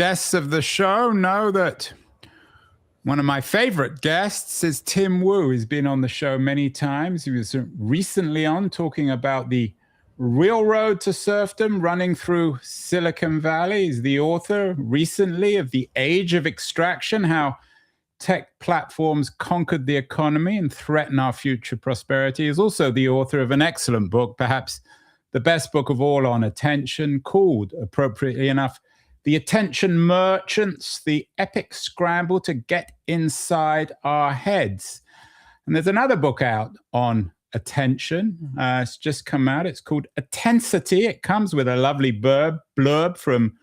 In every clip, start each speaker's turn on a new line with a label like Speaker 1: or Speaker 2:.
Speaker 1: guests of the show know that one of my favorite guests is Tim Wu. He's been on the show many times. He was recently on talking about the real road to serfdom running through Silicon Valley. He's the author recently of The Age of Extraction, how tech platforms conquered the economy and threaten our future prosperity. He's also the author of an excellent book, perhaps the best book of all on attention, called, appropriately enough, The Attention Merchants, the epic scramble to get inside our heads. And there's another book out on attention. It's just come out. It's called Intensity. It comes with a lovely blurb from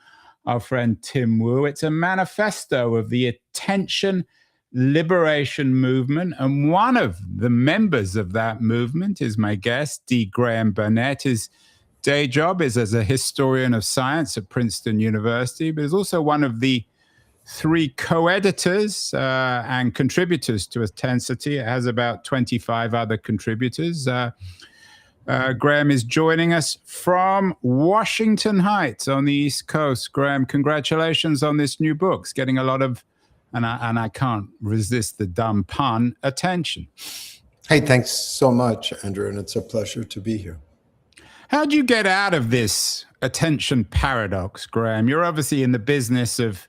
Speaker 1: our friend Tim Wu. It's a manifesto of the attention liberation movement. And one of the members of that movement is my guest, D. Graham Burnett. His day job is as a historian of science at Princeton University, but is also one of the 3 co-editors and contributors to Intensity. It has about 25 other contributors. Graham is joining us from Washington Heights on the East Coast. Graham, congratulations on this new book. It's getting a lot of, and I can't resist the dumb pun, attention.
Speaker 2: Hey, thanks so much, Andrew, and it's a pleasure to be here.
Speaker 1: How'd you get out of this attention paradox, Graham? You're obviously in the business of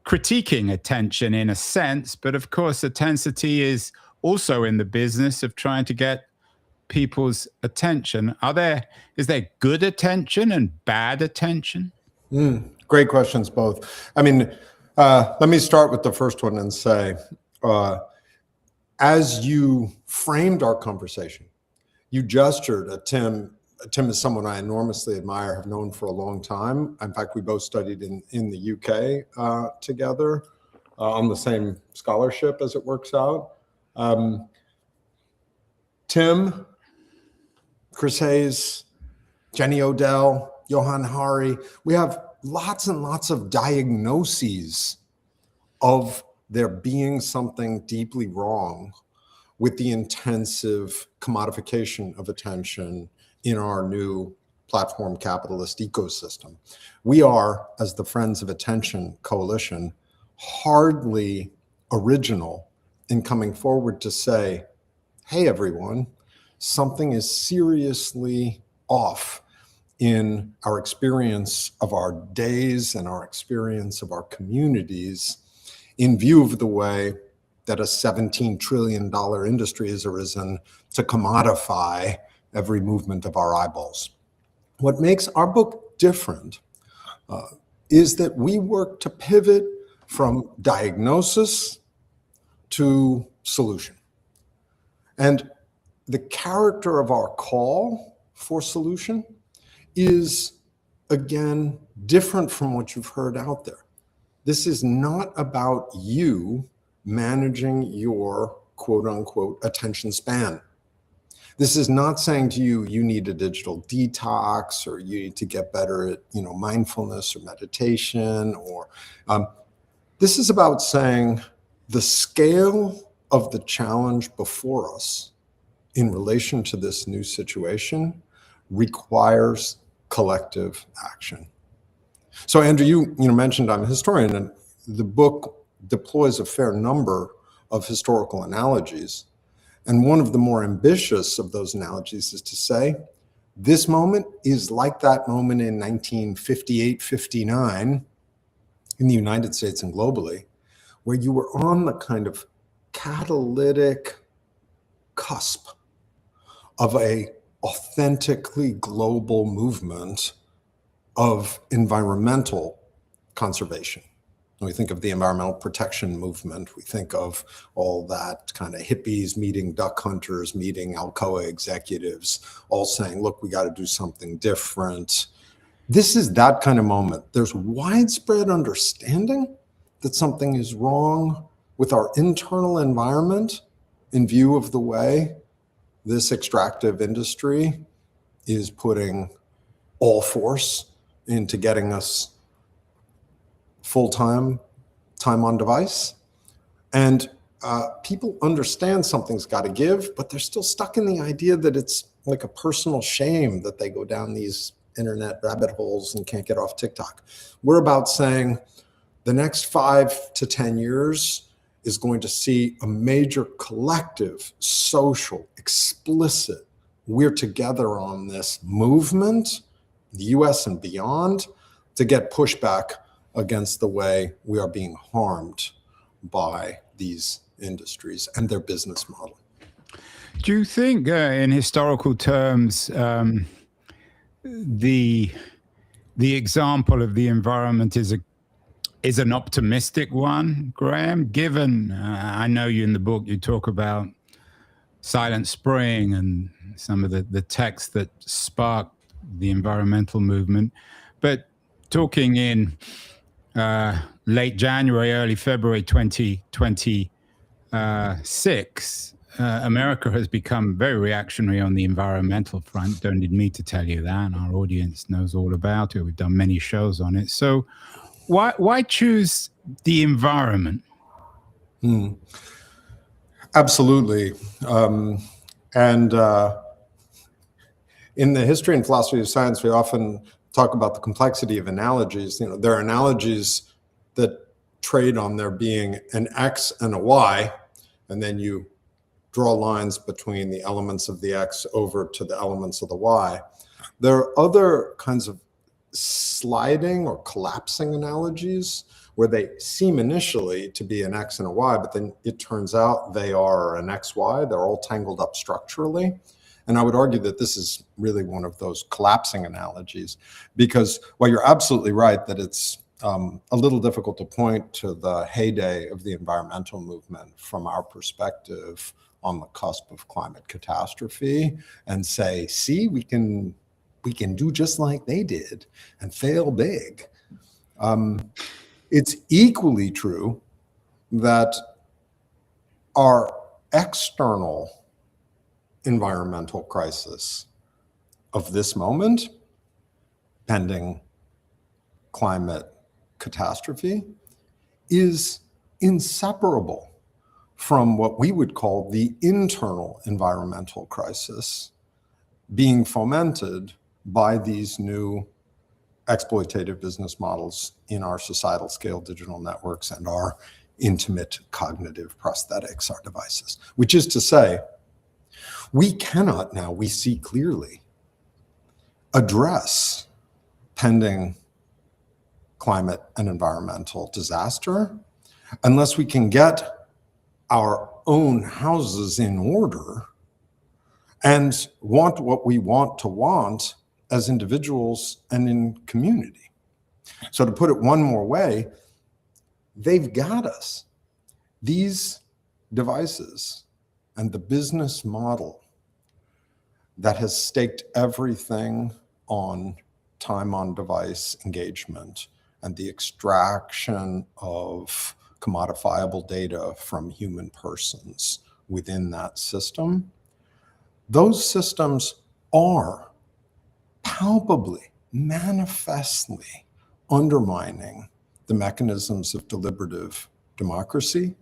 Speaker 1: critiquing attention in a sense, but of course, Intensity is also in the business of trying to get people's attention. Is there good attention and bad attention?
Speaker 2: Great questions, both. I mean, let me start with the first one and say, as you framed our conversation, you gestured at Tim. Tim is someone I enormously admire, have known for a long time. In fact, we both studied in the UK together on the same scholarship, as it works out. Tim, Chris Hayes, Jenny Odell, Johan Hari, we have lots and lots of diagnoses of there being something deeply wrong with the intensive commodification of attention in our new platform capitalist ecosystem. We are, as the Friends of Attention Coalition, hardly original in coming forward to say, hey, everyone, something is seriously off in our experience of our days and our experience of our communities in view of the way that a $17 trillion industry has arisen to commodify every movement of our eyeballs. What makes our book different is that we work to pivot from diagnosis to solution. And the character of our call for solution is, again, different from what you've heard out there. This is not about you managing your quote unquote attention span. This is not saying to you, you need a digital detox or you need to get better at, mindfulness or meditation, or this is about saying the scale of the challenge before us in relation to this new situation requires collective action. So Andrew, you mentioned I'm a historian, and the book deploys a fair number of historical analogies. And one of the more ambitious of those analogies is to say, this moment is like that moment in 1958-59 in the United States and globally, where you were on the kind of catalytic cusp of a authentically global movement of environmental conservation. When we think of the environmental protection movement, we think of all that kind of hippies meeting duck hunters, meeting Alcoa executives, all saying, look, we got to do something different. This is that kind of moment. There's widespread understanding that something is wrong with our internal environment in view of the way this extractive industry is putting all force into getting us full-time, time on device. And people understand something's got to give, but they're still stuck in the idea that it's like a personal shame that they go down these internet rabbit holes and can't get off TikTok. We're about saying the next 5 to 10 years is going to see a major collective, social, explicit, we're together on this movement, the US and beyond, to get pushback against the way we are being harmed by these industries and their business model.
Speaker 1: Do you think, in historical terms, the example of the environment is an optimistic one, Graham? Given, I know you in the book, you talk about Silent Spring and some of the texts that sparked the environmental movement, but talking in late January, early February 2026, America has become very reactionary on the environmental front. Don't need me to tell you that. Our audience knows all about it. We've done many shows on it. So why choose the environment?
Speaker 2: Absolutely. And in the history and philosophy of science, we often talk about the complexity of analogies. You know, there are analogies that trade on there being an X and a Y, and then you draw lines between the elements of the X over to the elements of the Y. There are other kinds of sliding or collapsing analogies where they seem initially to be an X and a Y, but then it turns out they are an XY. They're all tangled up structurally. And I would argue that this is really one of those collapsing analogies, because while you're absolutely right that it's a little difficult to point to the heyday of the environmental movement from our perspective on the cusp of climate catastrophe and say, see, we can do just like they did and fail big. It's equally true that our external environmental crisis of this moment, pending climate catastrophe, is inseparable from what we would call the internal environmental crisis being fomented by these new exploitative business models in our societal scale digital networks and our intimate cognitive prosthetics, our devices. Which is to say, we cannot now, we see clearly, address pending climate and environmental disaster unless we can get our own houses in order and want what we want to want as individuals and in community. So to put it one more way, they've got us. These devices and the business model that has staked everything on time on device engagement and the extraction of commodifiable data from human persons within that system, those systems are palpably, manifestly undermining the mechanisms of deliberative democracy.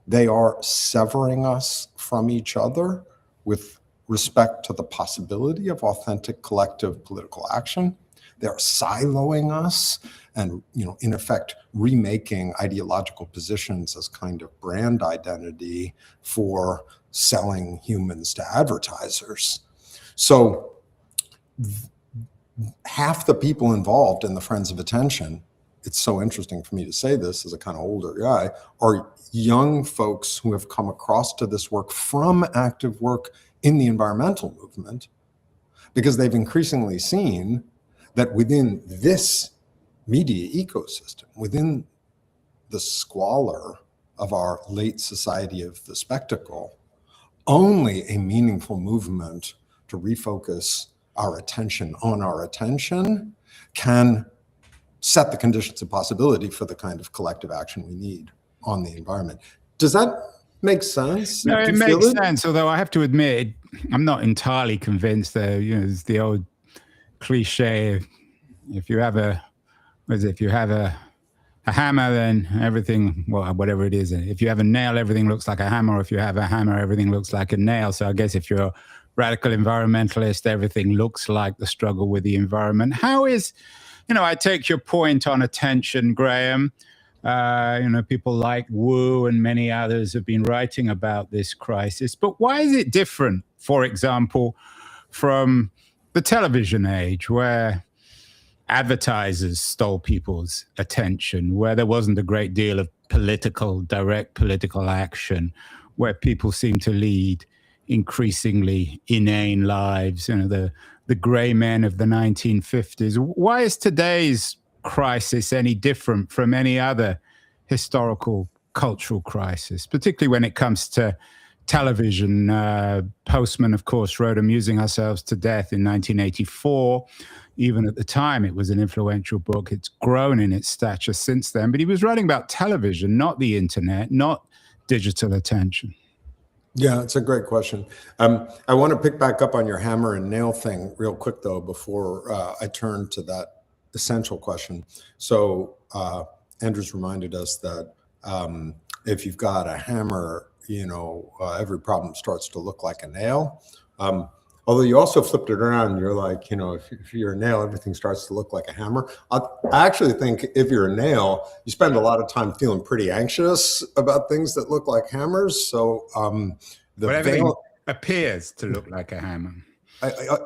Speaker 2: They are severing us from each other with respect to the possibility of authentic collective political action. They are siloing us and, in effect, remaking ideological positions as kind of brand identity for selling humans to advertisers. So half the people involved in the Friends of Attention, it's so interesting for me to say this as a kind of older guy, are young folks who have come across to this work from active work in the environmental movement, because they've increasingly seen that within this media ecosystem, within the squalor of our late society of the spectacle, only a meaningful movement to refocus our attention on our attention can set the conditions of possibility for the kind of collective action we need on the environment. Does that make sense?
Speaker 1: No, it makes sense, although I have to admit, I'm not entirely convinced that, it's the old cliche, if you have a hammer, then everything, well, whatever it is, if you have a nail, everything looks like a hammer. If you have a hammer, everything looks like a nail. So I guess if you're a radical environmentalist, everything looks like the struggle with the environment. How is, I take your point on attention, Graham, People like Wu and many others have been writing about this crisis. But why is it different, for example, from the television age, where advertisers stole people's attention, where there wasn't a great deal of direct political action, where people seem to lead increasingly inane lives, the gray men of the 1950s? Why is today's crisis any different from any other historical cultural crisis, particularly when it comes to television? Postman, of course, wrote Amusing Ourselves to Death in 1984. Even at the time, it was an influential book. It's grown in its stature since then. But he was writing about television, not the internet, not digital attention.
Speaker 2: Yeah, it's a great question. I want to pick back up on your hammer and nail thing real quick, though, before I turn to that essential question. So Andrew's reminded us that if you've got a hammer, every problem starts to look like a nail. Although you also flipped it around and you're like, if you're a nail, everything starts to look like a hammer. I actually think if you're a nail, you spend a lot of time feeling pretty anxious about things that look like hammers. So
Speaker 1: everything appears to look like a hammer.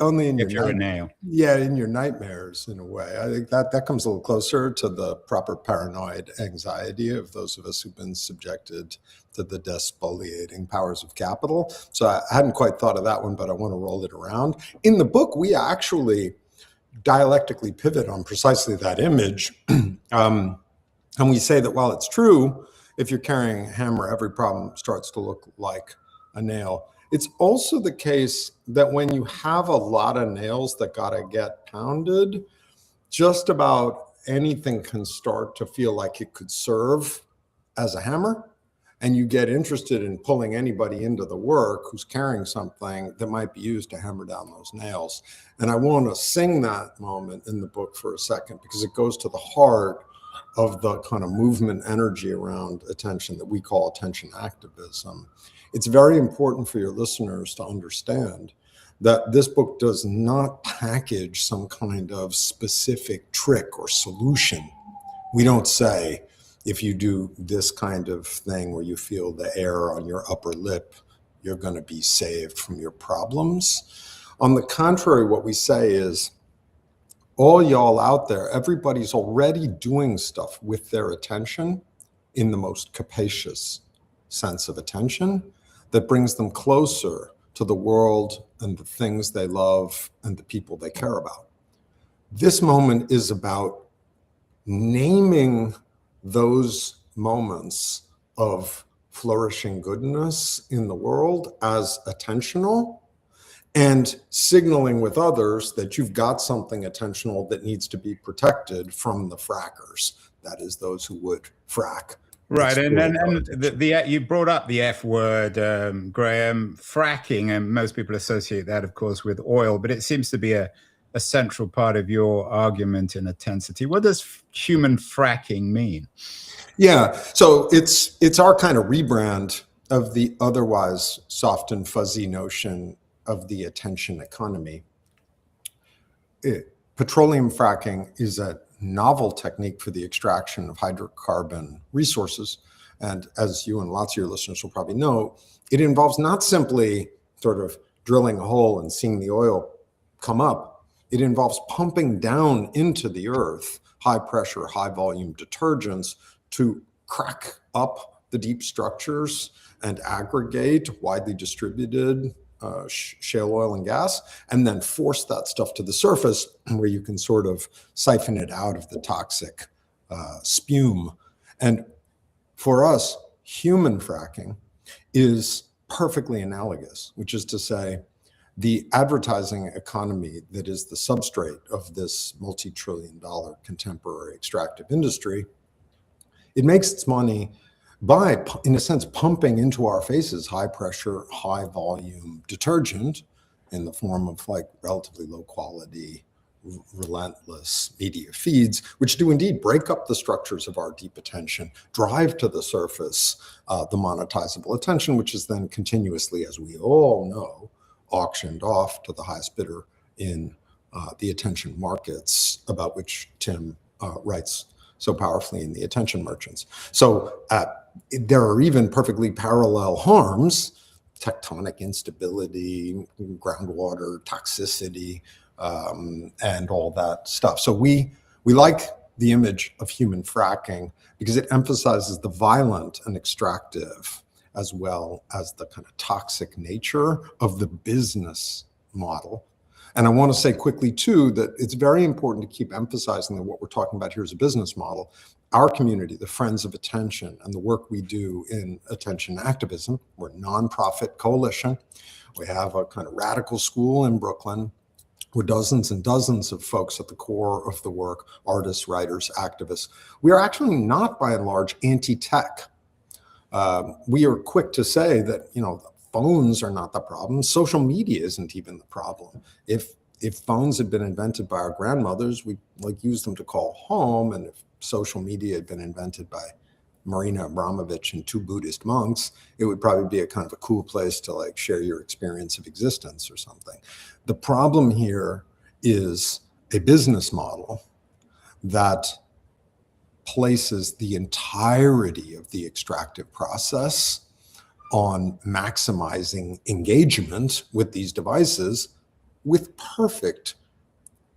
Speaker 2: Only in
Speaker 1: if you're a nail.
Speaker 2: Yeah, in your nightmares, in a way. I think that comes a little closer to the proper paranoid anxiety of those of us who've been subjected to the despoliating powers of capital. So I hadn't quite thought of that one, but I want to roll it around. In the book, we actually dialectically pivot on precisely that image. And we say that while it's true, if you're carrying a hammer, every problem starts to look like a nail. It's also the case that when you have a lot of nails that gotta get pounded, just about anything can start to feel like it could serve as a hammer. And you get interested in pulling anybody into the work who's carrying something that might be used to hammer down those nails. And I want to sing that moment in the book for a second, because it goes to the heart of the kind of movement energy around attention that we call attention activism. It's very important for your listeners to understand that this book does not package some kind of specific trick or solution. We don't say, if you do this kind of thing where you feel the air on your upper lip, you're going to be saved from your problems. On the contrary, what we say is, all y'all out there, everybody's already doing stuff with their attention in the most capacious sense of attention that brings them closer to the world and the things they love and the people they care about. This moment is about naming those moments of flourishing goodness in the world as attentional, and signaling with others that you've got something attentional that needs to be protected from the frackers. That is, those who would frack.
Speaker 1: Right, and you brought up the F word, Graham, fracking, and most people associate that, of course, with oil, but it seems to be a central part of your argument in Intensity. What does human fracking mean?
Speaker 2: Yeah, so it's our kind of rebrand of the otherwise soft and fuzzy notion of the attention economy. Petroleum fracking is a novel technique for the extraction of hydrocarbon resources. And as you and lots of your listeners will probably know, it involves not simply sort of drilling a hole and seeing the oil come up. It involves pumping down into the earth high pressure, high volume detergents to crack up the deep structures and aggregate widely distributed shale oil and gas, and then force that stuff to the surface where you can sort of siphon it out of the toxic spume. And for us, human fracking is perfectly analogous, which is to say, the advertising economy that is the substrate of this multi-trillion-dollar contemporary extractive industry, it makes its money by, in a sense, pumping into our faces high pressure, high volume detergent in the form of like relatively low quality, relentless media feeds, which do indeed break up the structures of our deep attention, drive to the surface the monetizable attention, which is then continuously, as we all know, auctioned off to the highest bidder in the attention markets, about which Tim writes so powerfully in the attention merchants. So there are even perfectly parallel harms, tectonic instability, groundwater toxicity, and all that stuff. So we like the image of human fracking because it emphasizes the violent and extractive as well as the kind of toxic nature of the business model. And I want to say quickly, too, that it's very important to keep emphasizing that what we're talking about here is a business model. Our community, the Friends of Attention, and the work we do in attention activism, we're a nonprofit coalition. We have a kind of radical school in Brooklyn with dozens and dozens of folks at the core of the work, artists, writers, activists. We are actually not, by and large, anti-tech. We are quick to say that, phones are not the problem. Social media isn't even the problem. If phones had been invented by our grandmothers, we use them to call home. And if social media had been invented by Marina Abramovich and 2 Buddhist monks, it would probably be a kind of a cool place to share your experience of existence or something. The problem here is a business model that places the entirety of the extractive process on maximizing engagement with these devices with perfect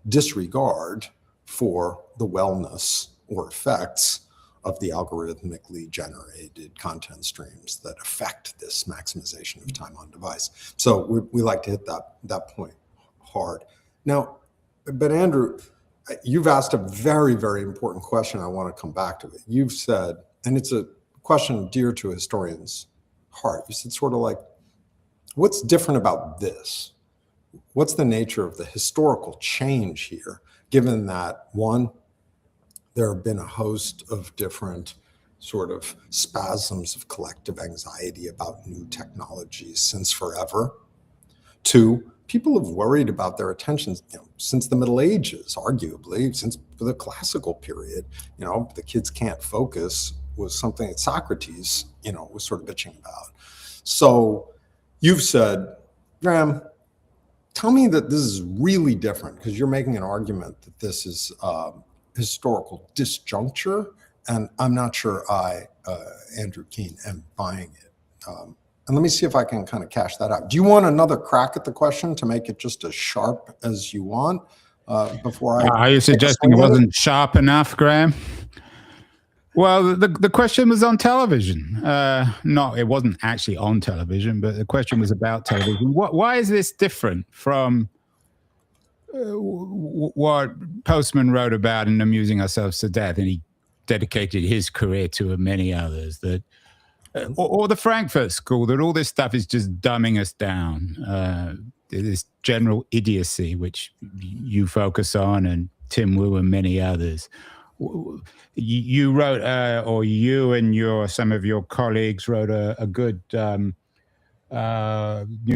Speaker 2: disregard for the wellness or effects of the algorithmically generated content streams that affect this maximization of time on device. So we like to hit that point hard. Now, but Andrew, you've asked a very, very important question. I want to come back to it. You've said, and it's a question dear to a historian's heart. You said sort of like, what's different about this? What's the nature of the historical change here, given that, one, there have been a host of different sort of spasms of collective anxiety about new technologies since forever. Two, people have worried about their attention since the Middle Ages, arguably, since the classical period. The kids can't focus was something that Socrates, was sort of bitching about. So you've said, Graham, tell me that this is really different, because you're making an argument that this is historical disjuncture, and I'm not sure I, Andrew Keen, am buying it. And let me see if I can kind of cash that out. Do you want another crack at the question to make it just as sharp as you want before I...
Speaker 1: Are you suggesting it wasn't sharp enough, Graham? Well, the question was on television. No, it wasn't actually on television, but the question was about television. Why is this different from what Postman wrote about in Amusing Ourselves to Death? And he dedicated his career to many others, that or the Frankfurt School, that all this stuff is just dumbing us down. This general idiocy, which you focus on, and Tim Wu and many others. You wrote, or you and some of your colleagues wrote a good New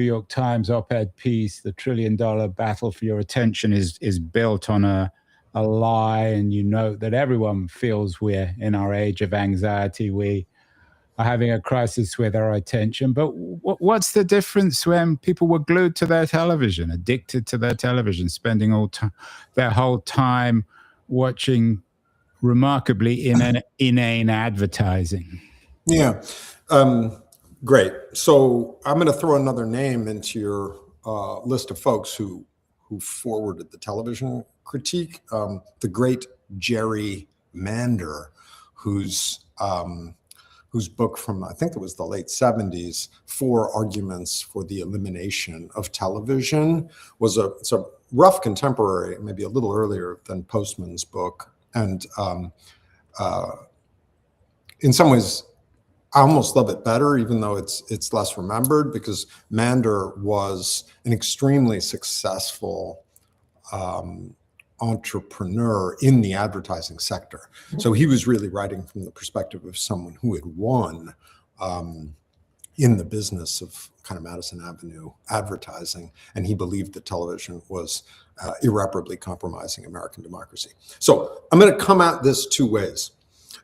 Speaker 1: York Times op-ed piece. The $1 trillion battle for your attention is built on a lie, and you note that everyone feels we're in our age of anxiety. We are having a crisis with our attention. But what's the difference when people were glued to their television, addicted to their television, spending their whole time watching remarkably inane advertising?
Speaker 2: Yeah, great. So I'm going to throw another name into your list of folks who forwarded the television critique. The great Jerry Mander, whose book from, I think it was the late 70s, 4 Arguments for the Elimination of Television, it's a rough contemporary, maybe a little earlier than Postman's book. And in some ways, I almost love it better, even though it's less remembered, because Mander was an extremely successful entrepreneur in the advertising sector. So he was really writing from the perspective of someone who had won in the business of kind of Madison Avenue advertising, and he believed that television was irreparably compromising American democracy. So I'm going to come at this 2 ways.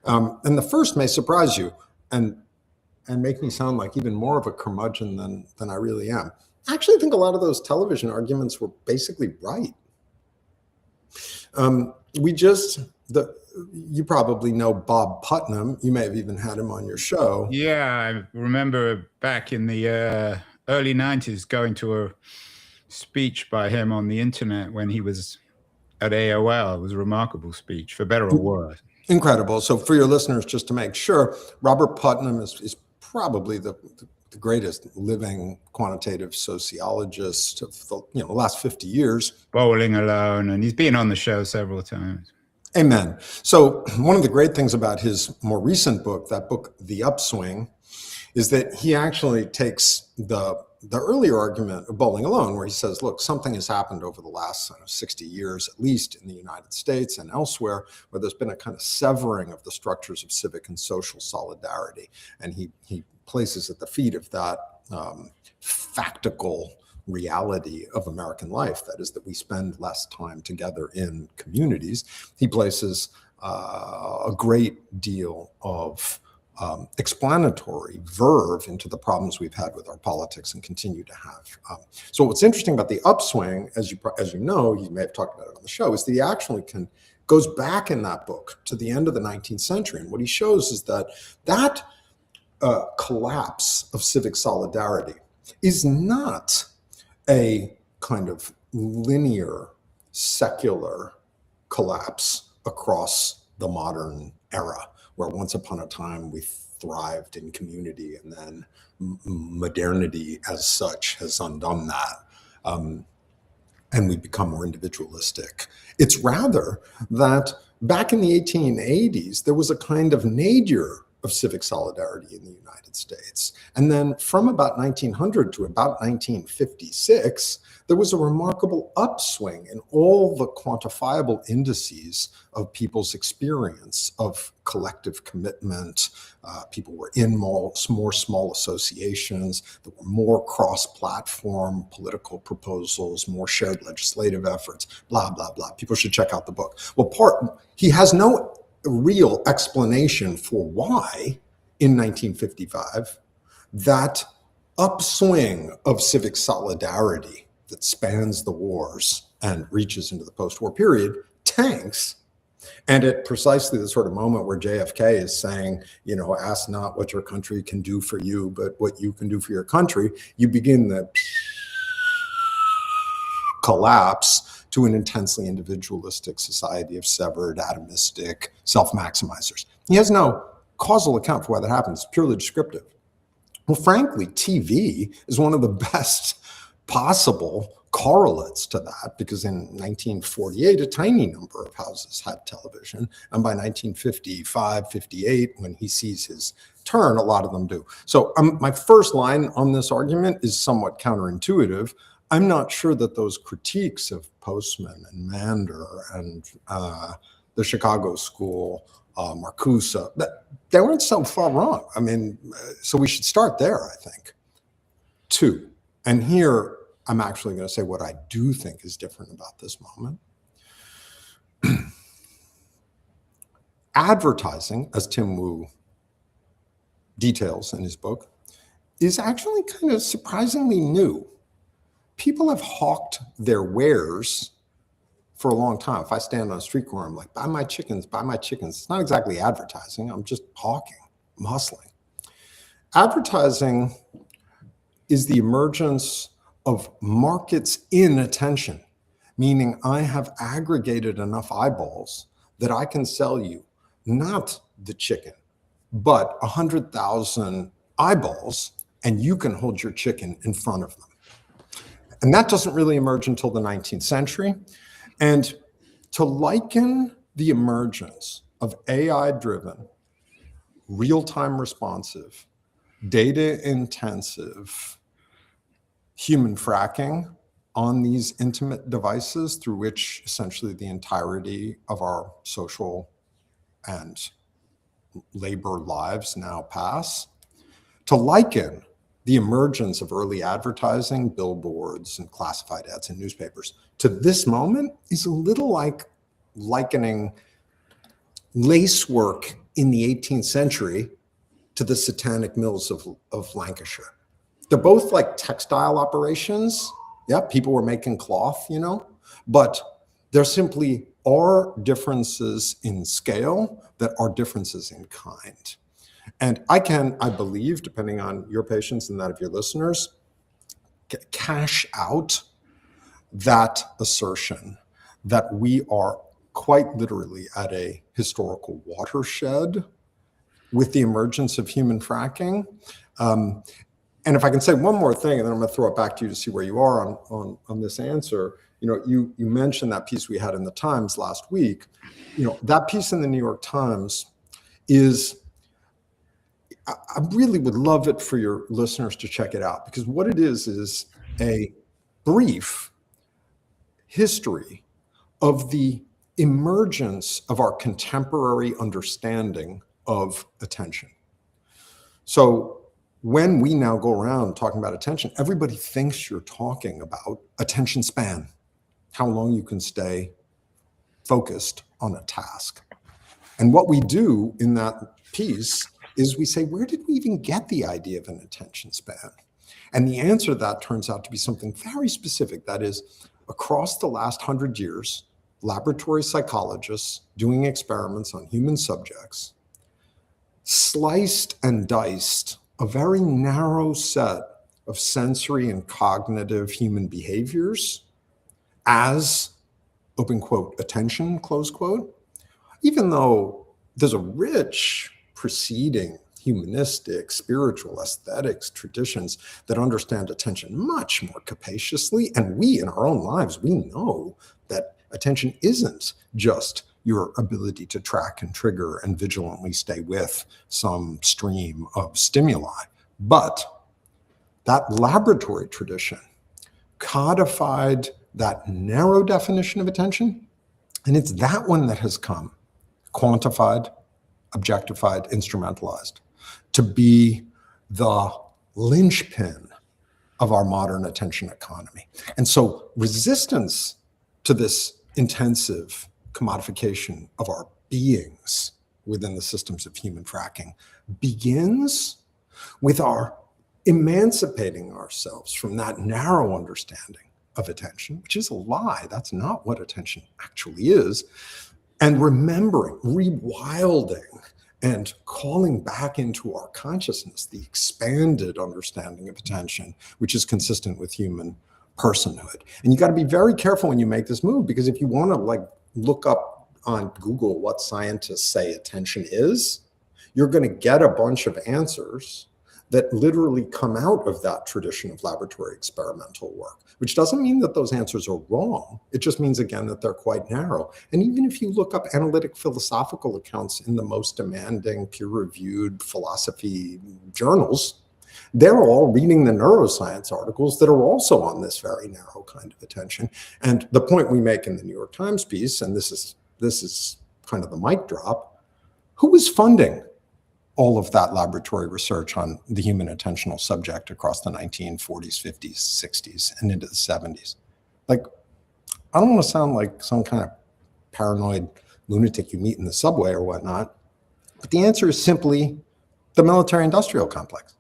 Speaker 2: And the first may surprise you and make me sound like even more of a curmudgeon than I really am. I actually think a lot of those television arguments were basically right. you probably know Bob Putnam. You may have even had him on your show.
Speaker 1: Yeah, I remember back in the early 90s going to a speech by him on the internet when he was at AOL. It was a remarkable speech, for better or worse.
Speaker 2: Incredible. So for your listeners, just to make sure, Robert Putnam is probably the greatest living quantitative sociologist of the last 50 years.
Speaker 1: Bowling Alone, and he's been on the show several times.
Speaker 2: Amen. So one of the great things about his more recent book, that book, The Upswing, is that he actually takes the earlier argument of Bowling Alone, where he says, look, something has happened over the last 60 years, at least in the United States and elsewhere, where there's been a kind of severing of the structures of civic and social solidarity. And he places at the feet of that factical reality of American life, that is, that we spend less time together in communities. He places a great deal of explanatory verve into the problems we've had with our politics and continue to have. So what's interesting about The Upswing, as you know, you may have talked about it on the show, is that he actually goes back in that book to the end of the 19th century. And what he shows is that collapse of civic solidarity is not a kind of linear secular collapse across the modern era, where once upon a time we thrived in community and then modernity as such has undone that. And we become more individualistic. It's rather that back in the 1880s, there was a kind of nadir of civic solidarity in the United States. And then from about 1900 to about 1956, there was a remarkable upswing in all the quantifiable indices of people's experience of collective commitment. People were in more small associations. There were more cross-platform political proposals, more shared legislative efforts, blah, blah, blah. People should check out the book. Well, he has no real explanation for why in 1955 that upswing of civic solidarity that spans the wars and reaches into the post-war period tanks. And at precisely the sort of moment where JFK is saying, ask not what your country can do for you, but what you can do for your country, you begin the collapse to an intensely individualistic society of severed, atomistic self-maximizers. He has no causal account for why that happens. It's purely descriptive. Well, frankly, TV is one of the best possible correlates to that, because in 1948, a tiny number of houses had television. And by 1955, 58, when he sees his turn, a lot of them do. So my first line on this argument is somewhat counterintuitive. I'm not sure that those critiques of Postman and Mander and the Chicago School, Marcuse, they weren't so far wrong. I mean, so we should start there, I think. Two, and here I'm actually going to say what I do think is different about this moment. Advertising, as Tim Wu details in his book, is actually kind of surprisingly new. People have hawked their wares for a long time. If I stand on a street corner, I'm like, buy my chickens, buy my chickens. It's not exactly advertising. I'm just hawking, I'm hustling. Advertising is the emergence of markets in attention, meaning I have aggregated enough eyeballs that I can sell you not the chicken, but 100,000 eyeballs, and you can hold your chicken in front of them. And that doesn't really emerge until the 19th century. And to liken the emergence of AI-driven, real-time responsive, data-intensive human fracking on these intimate devices through which essentially the entirety of our social and labor lives now pass, to liken the emergence of early advertising, billboards, and classified ads in newspapers to this moment is a little like likening lacework in the 18th century to the satanic mills of Lancashire. They're both like textile operations. Yeah, people were making cloth, but they're simply are differences in scale that are differences in kind. And I believe, depending on your patience and that of your listeners, cash out that assertion that we are quite literally at a historical watershed with the emergence of human fracking. And if I can say one more thing, and then I'm going to throw it back to you to see where you are on this answer. You mentioned that piece we had in the Times last week. That piece in the New York Times is, I really would love it for your listeners to check it out, because what it is a brief history of the emergence of our contemporary understanding of attention. So when we now go around talking about attention, everybody thinks you're talking about attention span, how long you can stay focused on a task. And what we do in that piece is we say, where did we even get the idea of an attention span? And the answer to that turns out to be something very specific. That is, across the last 100 years, laboratory psychologists doing experiments on human subjects sliced and diced a very narrow set of sensory and cognitive human behaviors as, open quote, attention, close quote, even though there's a rich preceding humanistic, spiritual, aesthetics traditions that understand attention much more capaciously. And we, in our own lives, we know that attention isn't just your ability to track and trigger and vigilantly stay with some stream of stimuli. But that laboratory tradition codified that narrow definition of attention, and it's that one that has come quantified, objectified, instrumentalized to be the linchpin of our modern attention economy. And so resistance to this intensive commodification of our beings within the systems of human fracking begins with our emancipating ourselves from that narrow understanding of attention, which is a lie. That's not what attention actually is. And remembering, rewilding, and calling back into our consciousness the expanded understanding of attention, which is consistent with human personhood. And you got to be very careful when you make this move, because if you want to look up on Google what scientists say attention is, you're going to get a bunch of answers that literally come out of that tradition of laboratory experimental work, which doesn't mean that those answers are wrong. It just means, again, that they're quite narrow. And even if you look up analytic philosophical accounts in the most demanding peer-reviewed philosophy journals, they're all reading the neuroscience articles that are also on this very narrow kind of attention. And the point we make in the New York Times piece, and this is kind of the mic drop, who was funding all of that laboratory research on the human attentional subject across the 1940s, 50s, 60s, and into the 70s? I don't want to sound like some kind of paranoid lunatic you meet in the subway or whatnot, but the answer is simply the military-industrial complex.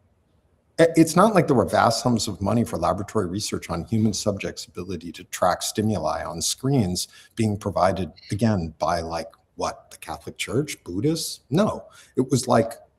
Speaker 2: It's not like there were vast sums of money for laboratory research on human subjects' ability to track stimuli on screens being provided, again, by the Catholic Church, Buddhists? No, it was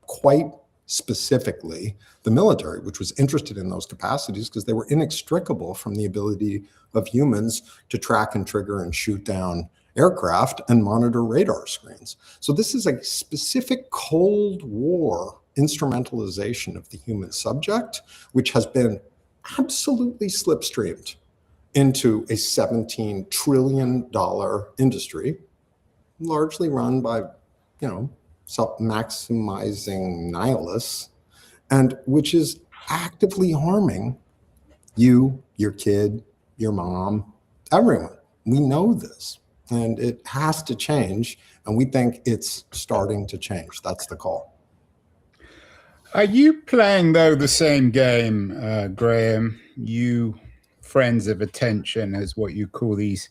Speaker 2: quite specifically the military, which was interested in those capacities because they were inextricable from the ability of humans to track and trigger and shoot down aircraft and monitor radar screens. So this is a specific Cold War instrumentalization of the human subject, which has been absolutely slipstreamed into a $17 trillion industry, largely run by, self-maximizing nihilists, and which is actively harming you, your kid, your mom, everyone. We know this, and it has to change, and we think it's starting to change. That's the call.
Speaker 1: Are you playing, though, the same game, Graham? You friends of attention, as what you call these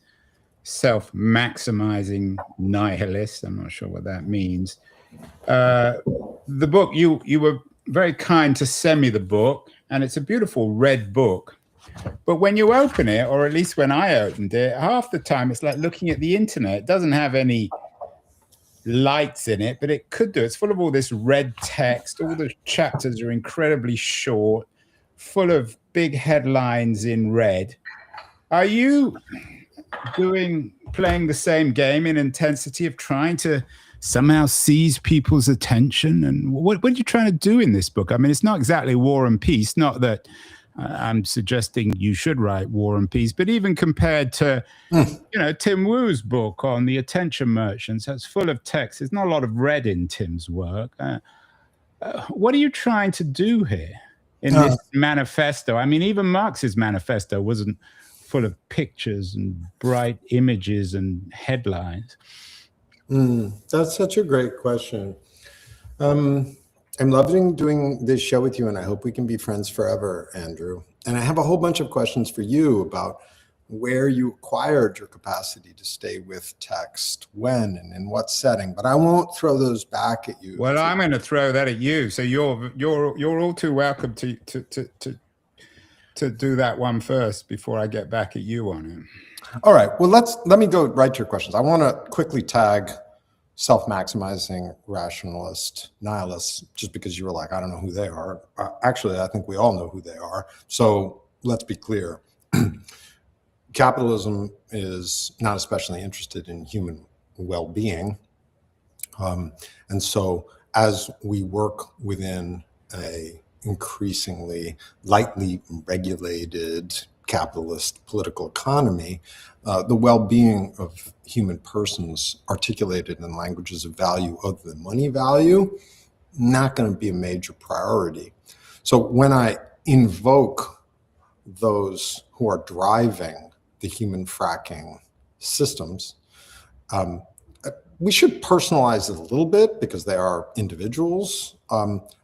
Speaker 1: self-maximizing nihilists. I'm not sure what that means. The book, you were very kind to send me the book, and it's a beautiful red book. But when you open it, or at least when I opened it, half the time it's like looking at the internet. It doesn't have any lights in it, but it could do. It's full of all this red text. All the chapters are incredibly short, full of big headlines in red. Are you playing the same game in intensity of trying to somehow seize people's attention? And what are you trying to do in this book? I mean, it's not exactly War and Peace. Not that I'm suggesting you should write War and Peace, but even compared to, Tim Wu's book on the attention merchants, that's full of text. There's not a lot of red in Tim's work. What are you trying to do here in this manifesto? I mean, even Marx's manifesto wasn't full of pictures and bright images and headlines.
Speaker 2: That's such a great question. I'm loving doing this show with you, and I hope we can be friends forever, Andrew. And I have a whole bunch of questions for you about where you acquired your capacity to stay with text, when, and in what setting. But I won't throw those back at you.
Speaker 1: Well, I'm going to throw that at you. So you're all too welcome to do that one first before I get back at you on it.
Speaker 2: All right. Well, let me go right to your questions. I want to quickly tag self-maximizing rationalist nihilists, just because you were like, I don't know who they are. Actually, I think we all know who they are. So let's be clear. Capitalism is not especially interested in human well-being. And so as we work within a increasingly lightly regulated capitalist political economy, the well-being of human persons articulated in languages of value other than money value, not going to be a major priority. So when I invoke those who are driving the human fracking systems, we should personalize it a little bit because they are individuals.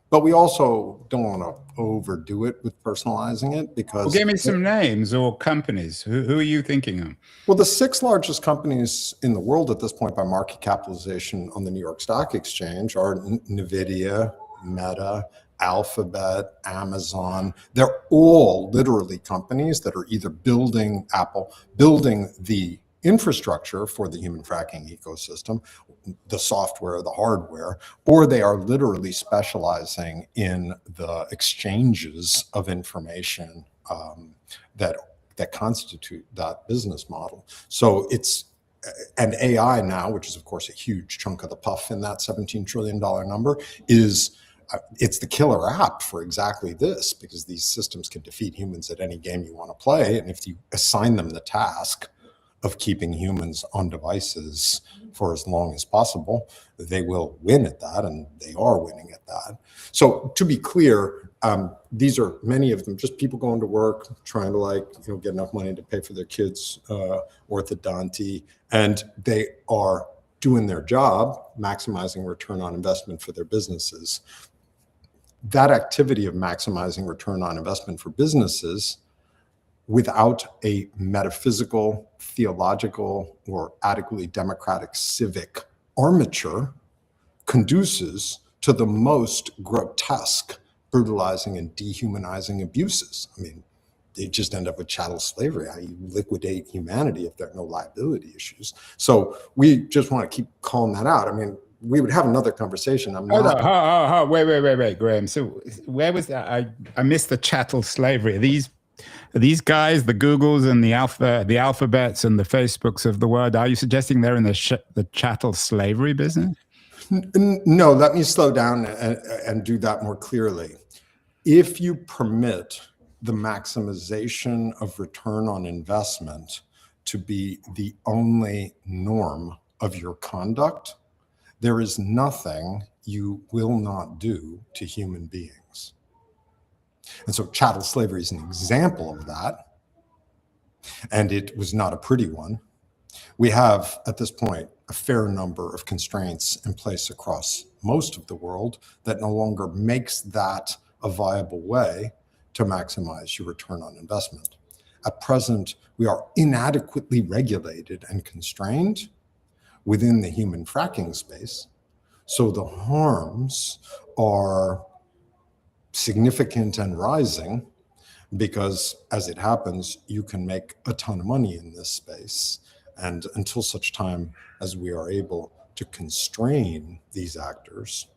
Speaker 2: But we also don't want to overdo it with personalizing it because...
Speaker 1: Well, give me some names or companies. Who are you thinking of?
Speaker 2: Well, the 6 largest companies in the world at this point by market capitalization on the New York Stock Exchange are NVIDIA, Meta, Alphabet, Amazon. They're all literally companies that are either building the infrastructure for the human fracking ecosystem, the software, the hardware, or they are literally specializing in the exchanges of information that constitute that business model. So it's, and AI now, which is of course a huge chunk of the puff in that $17 trillion number, is it's the killer app for exactly this, because these systems can defeat humans at any game you want to play. And if you assign them the task of keeping humans on devices for as long as possible, they will win at that, and they are winning at that. So to be clear, these are many of them just people going to work, trying to get enough money to pay for their kids' orthodonty, and they are doing their job, maximizing return on investment for their businesses. That activity of maximizing return on investment for businesses without a metaphysical, theological, or adequately democratic civic armature conduces to the most grotesque, brutalizing, and dehumanizing abuses. I mean, they just end up with chattel slavery. How you liquidate humanity if there are no liability issues. So we just want to keep calling that out. I mean, we would have another conversation.
Speaker 1: Wait, Graham. So where was that? I missed the chattel slavery. Are these guys, the Googles and the Alphabets and the Facebooks of the world, are you suggesting they're in the chattel slavery business?
Speaker 2: No, let me slow down and do that more clearly. If you permit the maximization of return on investment to be the only norm of your conduct, there is nothing you will not do to human beings. And so chattel slavery is an example of that. And it was not a pretty one. We have, at this point, a fair number of constraints in place across most of the world that no longer makes that a viable way to maximize your return on investment. At present, we are inadequately regulated and constrained within the human fracking space. So the harms are significant and rising, because as it happens, you can make a ton of money in this space. And until such time as we are able to constrain these actors,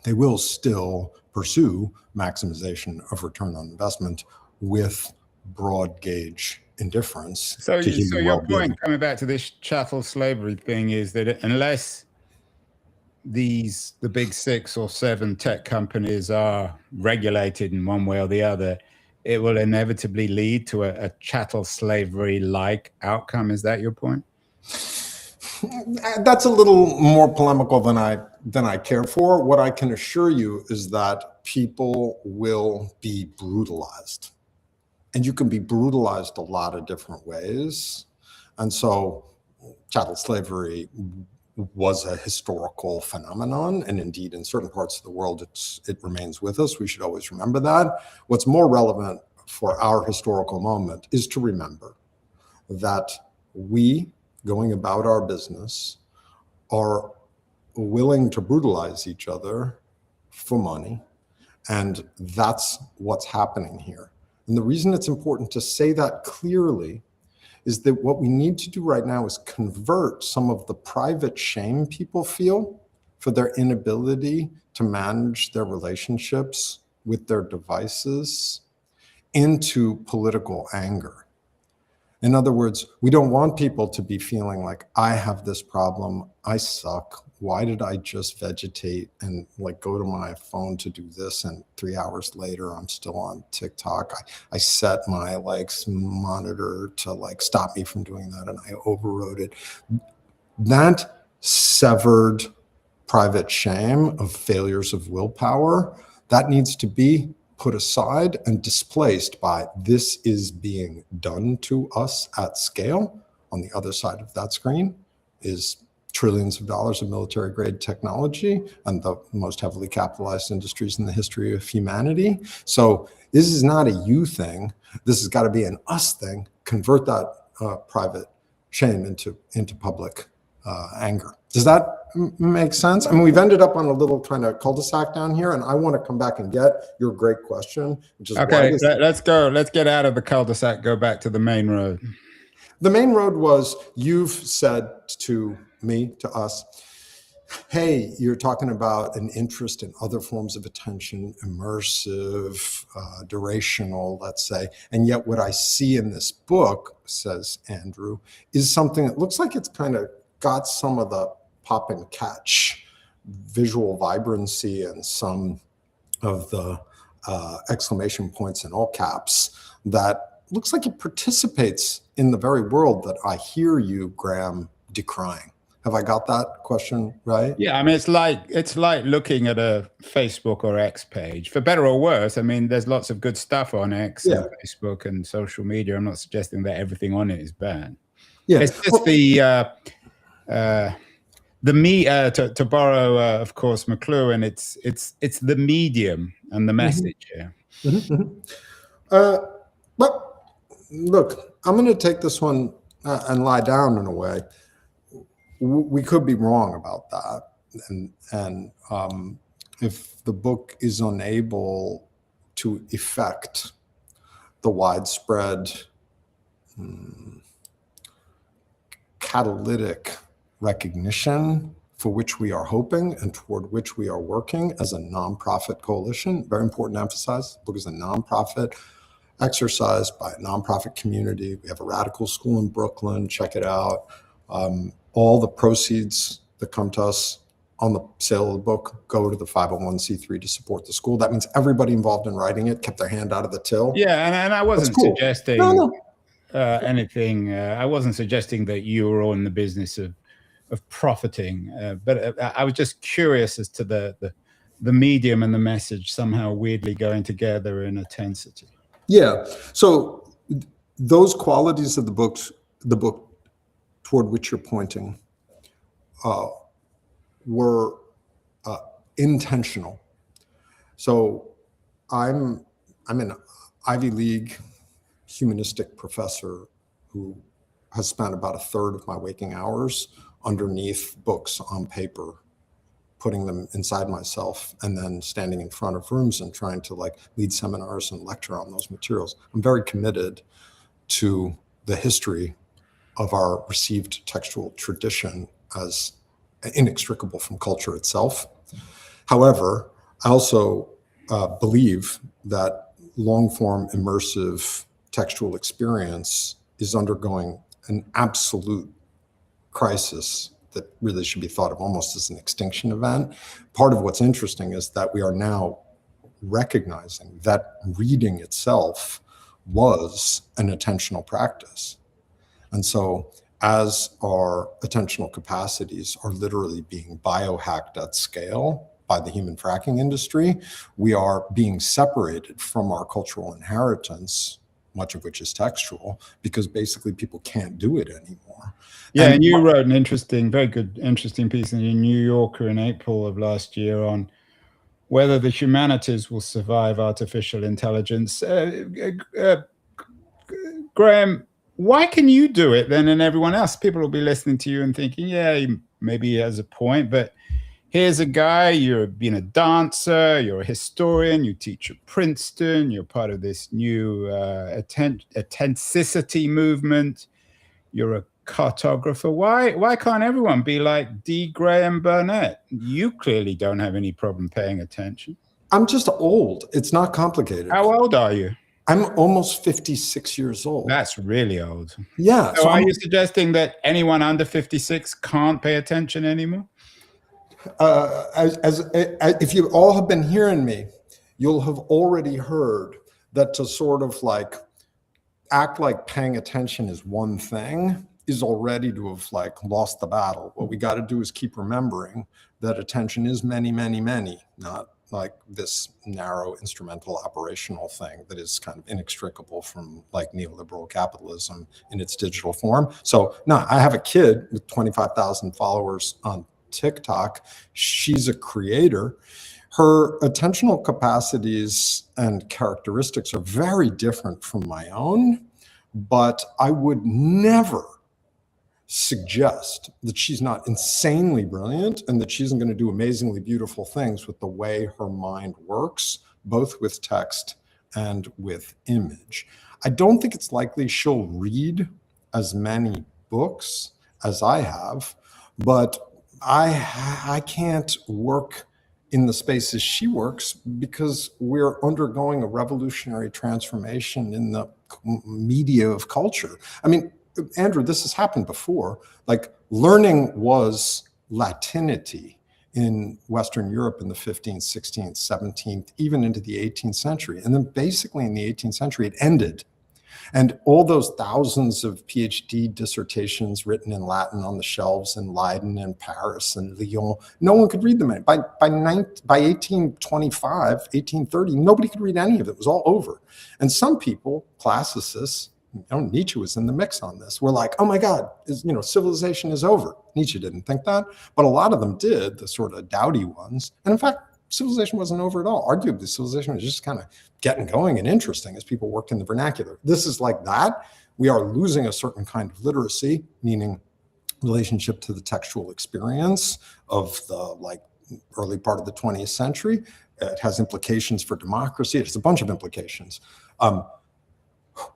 Speaker 2: they will still pursue maximization of return on investment with broad gauge indifference
Speaker 1: So,
Speaker 2: to
Speaker 1: so
Speaker 2: human
Speaker 1: your
Speaker 2: well-being.
Speaker 1: point, coming back to this chattel slavery thing, is that unless the big 6 or 7 tech companies are regulated in one way or the other, it will inevitably lead to a chattel slavery like outcome. Is that your point?
Speaker 2: That's a little more polemical than I care for. What I can assure you is that people will be brutalized, and you can be brutalized a lot of different ways. And so chattel slavery was a historical phenomenon, and indeed in certain parts of the world it remains with us. We should always remember that. What's more relevant for our historical moment is to remember that we, going about our business, are willing to brutalize each other for money, and that's what's happening here. And the reason it's important to say that clearly is that what we need to do right now is convert some of the private shame people feel for their inability to manage their relationships with their devices into political anger. In other words, we don't want people to be feeling like, I have this problem, I suck. Why did I just vegetate and like go to my phone to do this, and 3 hours later I'm still on TikTok? I set my monitor to like stop me from doing that, and I overrode it. That severed private shame of failures of willpower, that needs to be put aside and displaced by this is being done to us at scale. On the other side of that screen is trillions of dollars of military grade technology and the most heavily capitalized industries in the history of humanity. So this is not a you thing. This has got to be an us thing. Convert that private shame into public anger. Does that make sense? I mean, we've ended up on a little kind of cul-de-sac down here, and I want to come back and get your great question, which is
Speaker 1: okay. Let's go. Let's get out of the cul-de-sac. Go back to the main road.
Speaker 2: The main road was, you've said to me, to us, hey, you're talking about an interest in other forms of attention, immersive, durational, let's say. And yet what I see in this book, says Andrew, is something that looks like it's kind of got some of the pop and catch visual vibrancy and some of the exclamation points in all caps that looks like it participates in the very world that I hear you, Graham, decrying. Have I got that question right?
Speaker 1: Yeah, I mean, it's like looking at a Facebook or X page, for better or worse. I mean, there's lots of good stuff on X and Facebook and social media. I'm not suggesting that everything on it is bad.
Speaker 2: Yeah,
Speaker 1: it's just to borrow, of course, McLuhan. It's the medium and the message here.
Speaker 2: But look, I'm going to take this one and lie down in a way. We could be wrong about that, and if the book is unable to effect the widespread catalytic recognition for which we are hoping and toward which we are working as a nonprofit coalition. Very important to emphasize, the book is a nonprofit exercise by a nonprofit community. We have a radical school in Brooklyn, check it out. All the proceeds that come to us on the sale of the book go to the 501c3 to support the school. That means everybody involved in writing it kept their hand out of the till.
Speaker 1: Yeah, and I wasn't suggesting anything. I wasn't suggesting that you were all in the business of profiting, but I was just curious as to the medium and the message somehow weirdly going together in intensity.
Speaker 2: Yeah, so those qualities of the book toward which you're pointing were intentional. So I'm an Ivy League humanistic professor who has spent about a third of my waking hours underneath books on paper putting them inside myself and then standing in front of rooms and trying to like lead seminars and lecture on those materials. I'm very committed to the history of our received textual tradition as inextricable from culture itself. However, I also believe that long-form immersive textual experience is undergoing an absolute crisis that really should be thought of almost as an extinction event. Part of what's interesting is that we are now recognizing that reading itself was an attentional practice. And so as our attentional capacities are literally being biohacked at scale by the human fracking industry, we are being separated from our cultural inheritance, much of which is textual, because basically people can't do it anymore.
Speaker 1: Yeah, and you wrote an interesting, very good, interesting piece in the New Yorker in April of last year on whether the humanities will survive artificial intelligence. Graham, why can you do it then and everyone else? People will be listening to you and thinking, yeah, maybe he has a point, but here's a guy, you've been a dancer, you're a historian, you teach at Princeton, you're part of this new authenticity movement, you're a cartographer. Why can't everyone be like D. Graham Burnett? You clearly don't have any problem paying attention.
Speaker 2: I'm just old. It's not complicated.
Speaker 1: How old are you?
Speaker 2: I'm almost 56 years old.
Speaker 1: That's really old.
Speaker 2: Yeah.
Speaker 1: So are you suggesting that anyone under 56 can't pay attention anymore?
Speaker 2: If you all have been hearing me, you'll have already heard that to sort of like act like paying attention is one thing is already to have like lost the battle. What we got to do is keep remembering that attention is many, many, many, not like this narrow instrumental operational thing that is kind of inextricable from like neoliberal capitalism in its digital form. So no, I have a kid with 25,000 followers on TikTok. She's a creator. Her attentional capacities and characteristics are very different from my own, but I would never suggest that she's not insanely brilliant and that she isn't going to do amazingly beautiful things with the way her mind works, both with text and with image. I don't think it's likely she'll read as many books as I have, but I can't work in the spaces she works because we're undergoing a revolutionary transformation in the media of culture. I mean, Andrew, this has happened before. Like learning was Latinity in Western Europe in the 15th, 16th, 17th, even into the 18th century. And then basically in the 18th century, it ended. And all those thousands of PhD dissertations written in Latin on the shelves in Leiden and Paris and Lyon, no one could read them. By 1825, 1830, nobody could read any of it. It was all over. And some people, classicists, Nietzsche was in the mix on this. We're like, oh my God, civilization is over. Nietzsche didn't think that, but a lot of them did, the sort of dowdy ones. And in fact, civilization wasn't over at all. Arguably, civilization was just kind of getting going and interesting as people worked in the vernacular. This is like that. We are losing a certain kind of literacy, meaning relationship to the textual experience of the like early part of the 20th century. It has implications for democracy. It has a bunch of implications.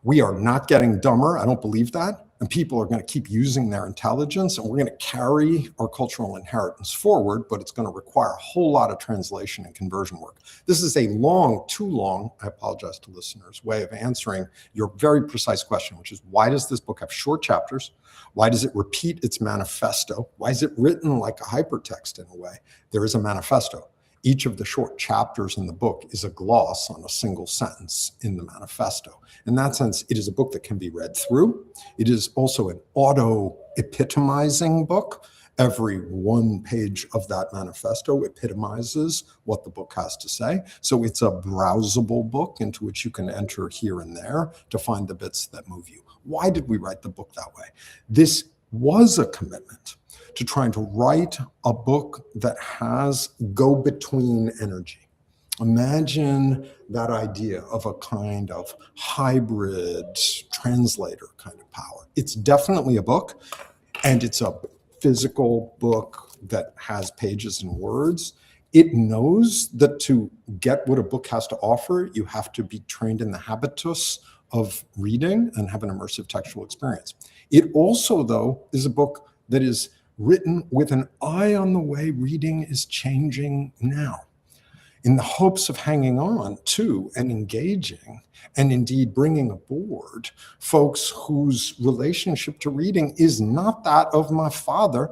Speaker 2: We are not getting dumber. I don't believe that. And people are going to keep using their intelligence, and we're going to carry our cultural inheritance forward, but it's going to require a whole lot of translation and conversion work. This is a too long, I apologize to listeners, way of answering your very precise question, which is why does this book have short chapters? Why does it repeat its manifesto? Why is it written like a hypertext in a way? There is a manifesto. Each of the short chapters in the book is a gloss on a single sentence in the manifesto. In that sense, it is a book that can be read through. It is also an auto-epitomizing book. Every one page of that manifesto epitomizes what the book has to say. So it's a browsable book into which you can enter here and there to find the bits that move you. Why did we write the book that way? This was a commitment to trying to write a book that has go-between energy. Imagine that idea of a kind of hybrid translator kind of power. It's definitely a book, and it's a physical book that has pages and words. It knows that to get what a book has to offer, you have to be trained in the habitus of reading and have an immersive textual experience. It also, though, is a book that is written with an eye on the way reading is changing now, in the hopes of hanging on to and engaging and indeed bringing aboard folks whose relationship to reading is not that of my father,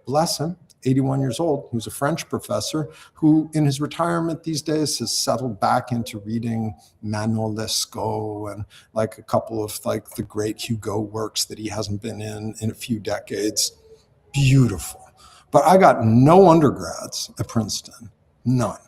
Speaker 2: bless him, 81 years old, who's a French professor, who in his retirement these days has settled back into reading Manuel Lescaut and like a couple of like the great Hugo works that he hasn't been in a few decades. Beautiful. But I got no undergrads at Princeton, none,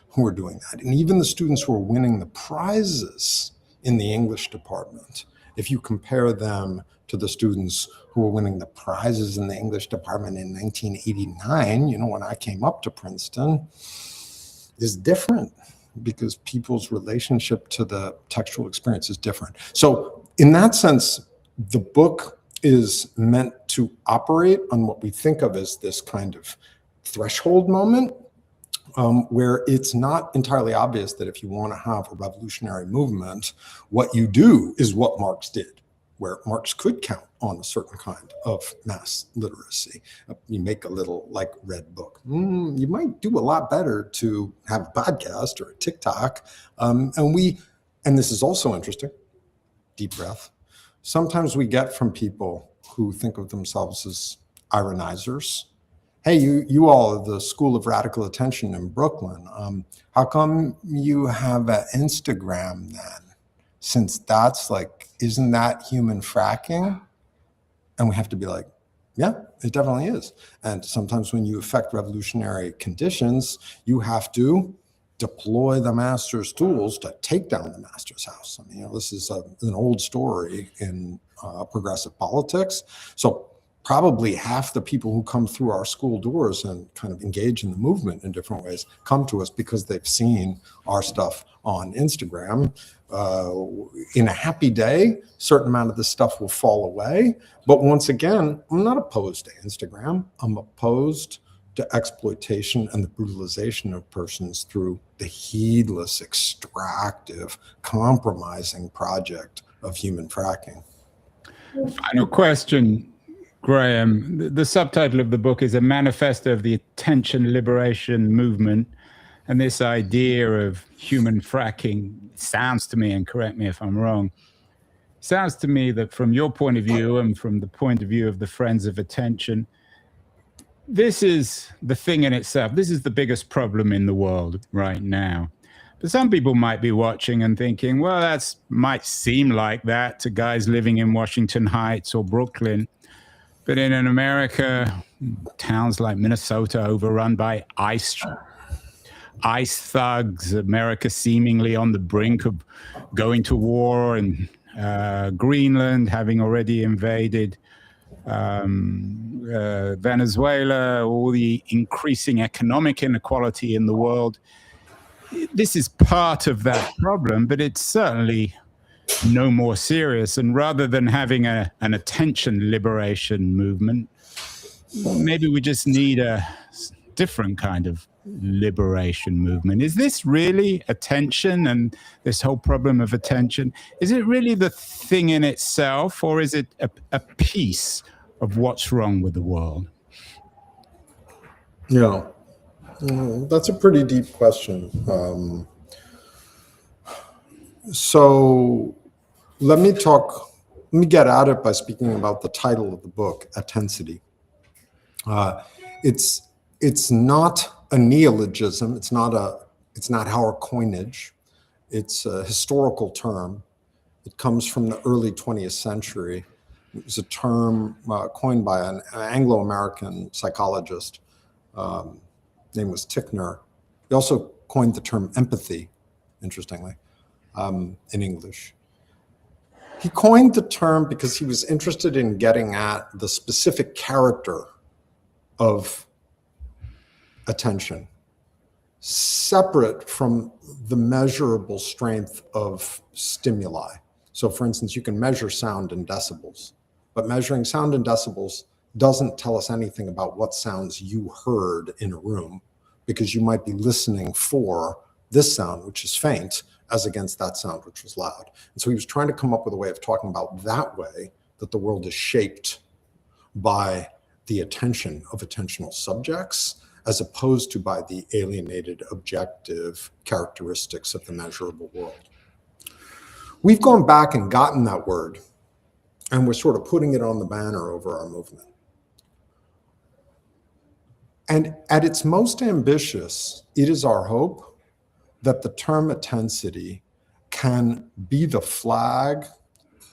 Speaker 2: who are doing that. And even the students who are winning the prizes in the English department, if you compare them to the students who were winning the prizes in the English department in 1989, you know, when I came up to Princeton, is different because people's relationship to the textual experience is different. So in that sense, the book is meant to operate on what we think of as this kind of threshold moment, where it's not entirely obvious that if you want to have a revolutionary movement, what you do is what Marx did, where Marx could count on a certain kind of mass literacy. You make a little like red book. You might do a lot better to have a podcast or a TikTok. And this is also interesting, deep breath. Sometimes we get from people who think of themselves as ironizers. Hey, you all are the School of Radical Attention in Brooklyn. How come you have an Instagram then? Since that's like, isn't that human fracking? And we have to be like, yeah, it definitely is. And sometimes when you affect revolutionary conditions, you have to deploy the master's tools to take down the master's house. I mean, you know, this is an old story in progressive politics. So probably half the people who come through our school doors and kind of engage in the movement in different ways come to us because they've seen our stuff on Instagram. In a happy day, a certain amount of this stuff will fall away. But once again, I'm not opposed to Instagram. I'm opposed to exploitation and the brutalization of persons through the heedless, extractive, compromising project of human fracking.
Speaker 1: Final question, Graham. The subtitle of the book is A Manifesto of the Attention Liberation Movement. And this idea of human fracking sounds to me, and correct me if I'm wrong, sounds to me that from your point of view and from the point of view of the Friends of Attention, this is the thing in itself. This is the biggest problem in the world right now. But some people might be watching and thinking, well, that might seem like that to guys living in Washington Heights or Brooklyn. But in America, towns like Minnesota overrun by ice thugs, America seemingly on the brink of going to war, and Greenland having already invaded Venezuela, all the increasing economic inequality in the world. This is part of that problem, but it's certainly no more serious. And rather than having an attention liberation movement, maybe we just need a different kind of liberation movement. Is this really attention, and this whole problem of attention, is it really the thing in itself, or is it a piece of what's wrong with the world?
Speaker 2: Yeah, that's a pretty deep question. So let me get at it by speaking about the title of the book, Attensity. It's not a neologism. It's not our coinage. It's a historical term. It comes from the early 20th century. It was a term coined by an Anglo-American psychologist. Name was Tickner. He also coined the term empathy, interestingly, in English. He coined the term because he was interested in getting at the specific character of attention, separate from the measurable strength of stimuli. So for instance, you can measure sound in decibels, but measuring sound in decibels doesn't tell us anything about what sounds you heard in a room, because you might be listening for this sound, which is faint, as against that sound, which was loud. And so he was trying to come up with a way of talking about that way that the world is shaped by the attention of attentional subjects, as opposed to by the alienated objective characteristics of the measurable world. We've gone back and gotten that word, and we're sort of putting it on the banner over our movement. And at its most ambitious, it is our hope that the term attensity can be the flag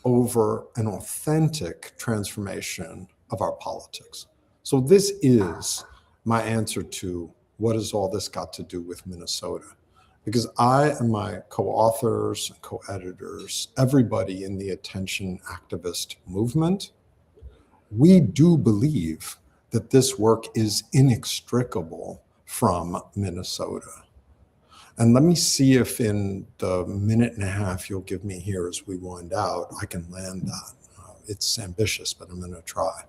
Speaker 2: over an authentic transformation of our politics. So this is my answer to what has all this got to do with Minnesota? Because I and my co-authors and co-editors, everybody in the attention activist movement, we do believe that this work is inextricable from Minnesota. And let me see if in the minute and a half you'll give me here as we wind out, I can land that. It's ambitious, but I'm going to try.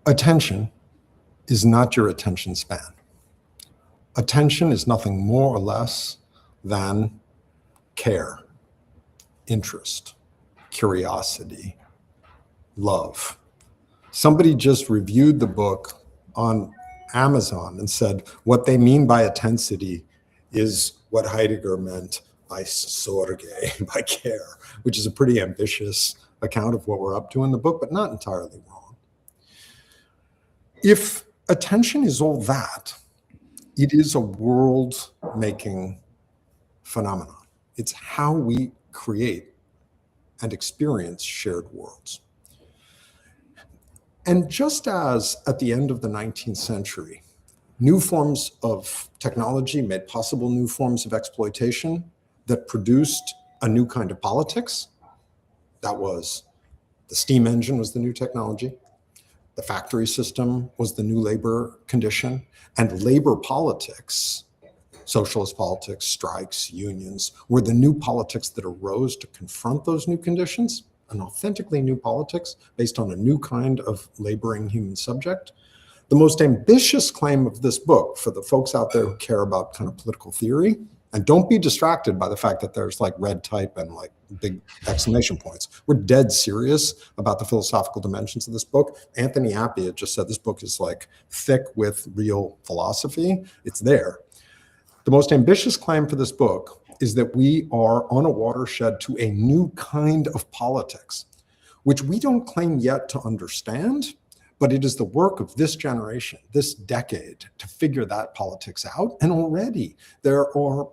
Speaker 2: Attention is not your attention span. Attention is nothing more or less than care, interest, curiosity, love. Somebody just reviewed the book on Amazon and said what they mean by attensity is what Heidegger meant by Sorge, by care, which is a pretty ambitious account of what we're up to in the book, but not entirely wrong. If attention is all that, it is a world-making phenomenon. It's how we create and experience shared worlds. And just as at the end of the 19th century, new forms of technology made possible new forms of exploitation that produced a new kind of politics, that was the steam engine was the new technology, the factory system was the new labor condition, and labor politics, socialist politics, strikes, unions, were the new politics that arose to confront those new conditions, an authentically new politics based on a new kind of laboring human subject. The most ambitious claim of this book for the folks out there who care about kind of political theory, and don't be distracted by the fact that there's like red type and like big exclamation points. We're dead serious about the philosophical dimensions of this book. Anthony Appiah just said this book is like thick with real philosophy. It's there. The most ambitious claim for this book is that we are on a watershed to a new kind of politics, which we don't claim yet to understand, but it is the work of this generation, this decade, to figure that politics out. And already there are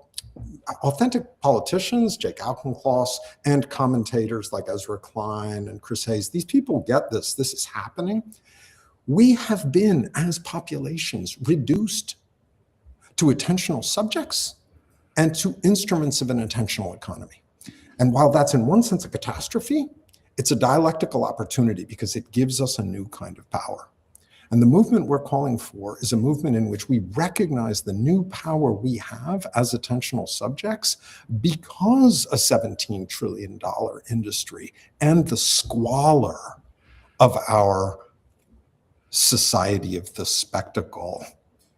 Speaker 2: authentic politicians, Jake Auchincloss, and commentators like Ezra Klein and Chris Hayes. These people get this. This is happening. We have been, as populations, reduced to attentional subjects and to instruments of an attentional economy. And while that's in one sense a catastrophe, it's a dialectical opportunity because it gives us a new kind of power. And the movement we're calling for is a movement in which we recognize the new power we have as attentional subjects because a $17 trillion industry and the squalor of our society of the spectacle,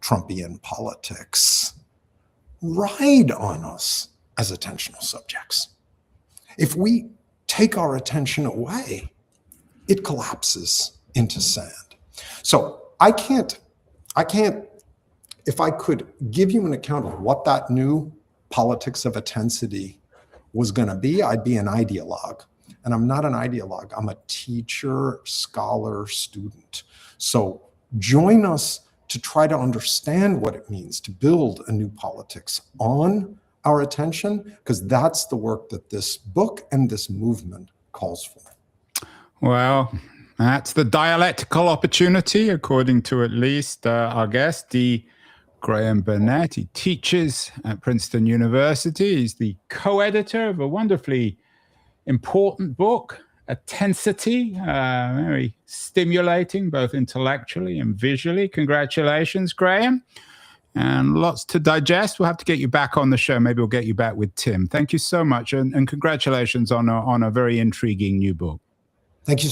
Speaker 2: Trumpian politics, ride on us as attentional subjects. If we take our attention away, it collapses into sand. So I can't, if I could give you an account of what that new politics of attensity was going to be, I'd be an ideologue. And I'm not an ideologue. I'm a teacher, scholar, student. So join us to try to understand what it means to build a new politics on our attention, because that's the work that this book and this movement calls for.
Speaker 1: Well, that's the dialectical opportunity, according to at least our guest, D. Graham Burnett. He teaches at Princeton University. He's the co-editor of a wonderfully important book, Attensity, very stimulating, both intellectually and visually. Congratulations, Graham. And lots to digest. We'll have to get you back on the show. Maybe we'll get you back with Tim. Thank you so much. And congratulations on a very intriguing new book.
Speaker 2: Thank you